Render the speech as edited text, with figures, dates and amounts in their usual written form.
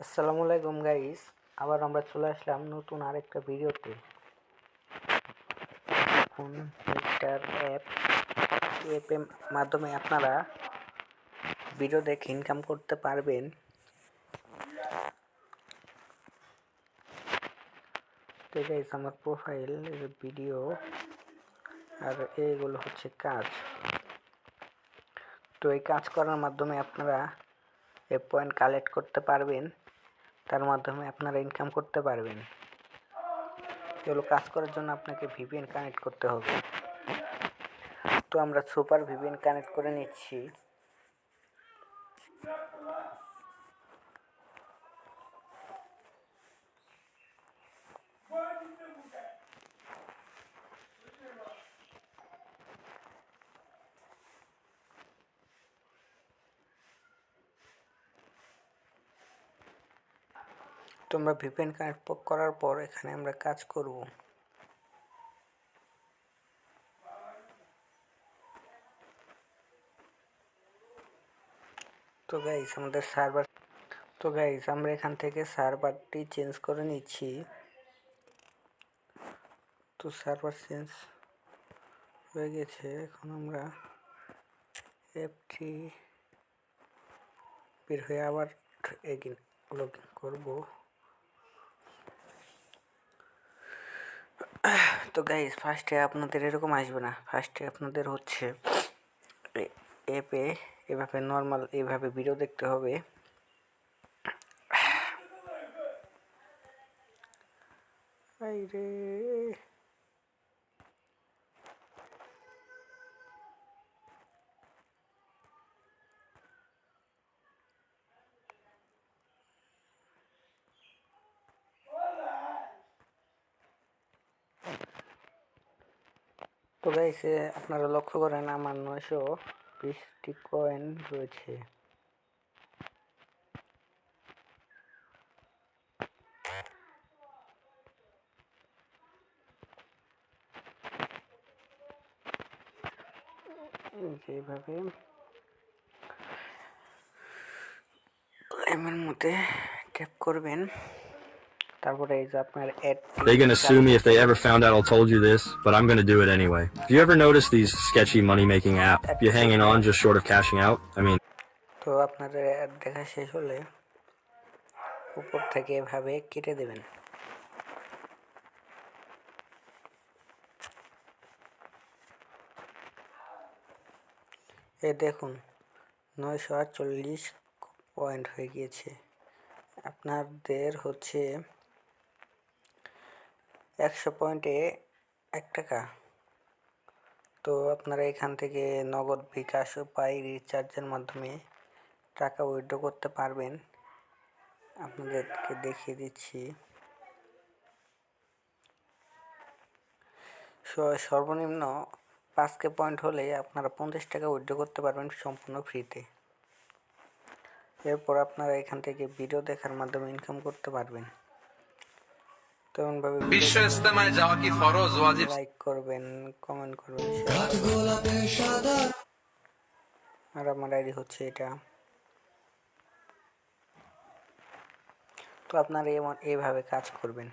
আসসালামু আলাইকুম গাইস, আবার আমরা চলে আসলাম নতুন আরেকটা ভিডিওতে। এখন মিটার অ্যাপের মাধ্যমে আপনারা ভিডিও দেখে ইনকাম করতে পারবেন। তো গাইস, আমার প্রোফাইল ভিডিও আর এইগুলো হচ্ছে কাজ। তো এই কাজ করার মাধ্যমে আপনারা পয়েন্ট কালেক্ট করতে পারবেন, তার মাধ্যমে আপনারা ইনকাম করতে পারবেন। এগুলো কাজ করার জন্য আপনাকে ভিপিএন কানেক্ট করতে হবে। তো আমরা সুপার ভিপিএন কানেক্ট করে নিচ্ছি। তো আমরা ভিপিএন কানেক্ট করার পর এখানে আমরা কাজ করব। তো গাইস আমরা এখান থেকে সার্ভারটি চেঞ্জ করে নিচ্ছি। তো সার্ভার চেঞ্জ হয়ে গেছে। এখন আমরা অ্যাপটি বের হয়ে আবার লগ ইন করবো। তো গাইস, ফার্স্টে আপনাদের এরকম আসবে না। ফার্স্টে আপনাদের হচ্ছে অ্যাপে এভাবে নর্মাল এইভাবে ভিডিও দেখতে হবে। রে তো গাইস, আপনারা লক্ষ্য করেন আমার 920টি কয়েন রয়েছে। যেভাবে এর মধ্যে ট্যাপ করবেন, তারপরে এই যে আপনার add. They gonna sue me if they ever found out I told you this, but I'm gonna do it anyway. Do you ever notice these sketchy money-making apps? You're hanging on just short of cashing out? I mean... তো আপনাদের add দেখা শেষ হলে উপর থেকে এভাবে কেটে দেবেন। এই দেখুন 948 পয়েন্ট হয়ে গিয়েছে। আপনাদের হচ্ছে 100 পয়েন্টে 1 টাকা। তো আপনারা এখান থেকে নগদ, বিকাশ ও পাই রিচার্জের মাধ্যমে টাকা উইথড্র করতে পারবেন। আপনাদেরকে দেখিয়ে দিচ্ছি। সর্বনিম্ন 5K পয়েন্ট হলে আপনারা 50 টাকা উইথড্র করতে পারবেন সম্পূর্ণ ফ্রিতে। এরপর আপনারা এখান থেকে ভিডিও দেখার মাধ্যমে ইনকাম করতে পারবেন। তেমনভাবে বিশ্ব ইস্তেমায় যাওয়া কি ফরজ ওয়াজিব? লাইক করবেন, কমেন্ট করবেন। আর আমার আইডি হচ্ছে এটা। তো আপনারা এইভাবে কাজ করবেন।